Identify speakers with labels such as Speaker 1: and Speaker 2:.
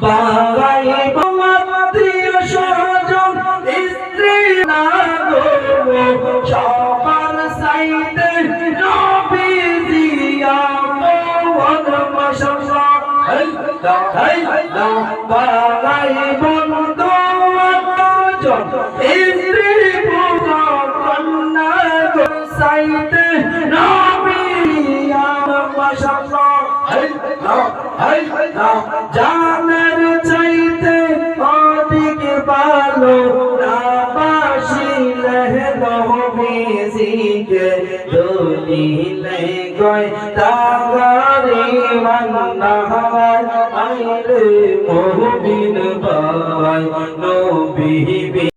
Speaker 1: বাগাই আত্মীয় স্বজন স্ত্রী না গো সবার সাইতে নবীজি আপন মাশাআল্লাহ বাগাই বন্ধু স্বজন স্ত্রী কন্যা গো সাইতে নবীজি মাশাআল্লাহ জানের চাইতে অধিক ভালো না বাসিলে নবীজিকে দুনিলে গয় তাগারি মান্না আইলে মুমিন ভাই নবী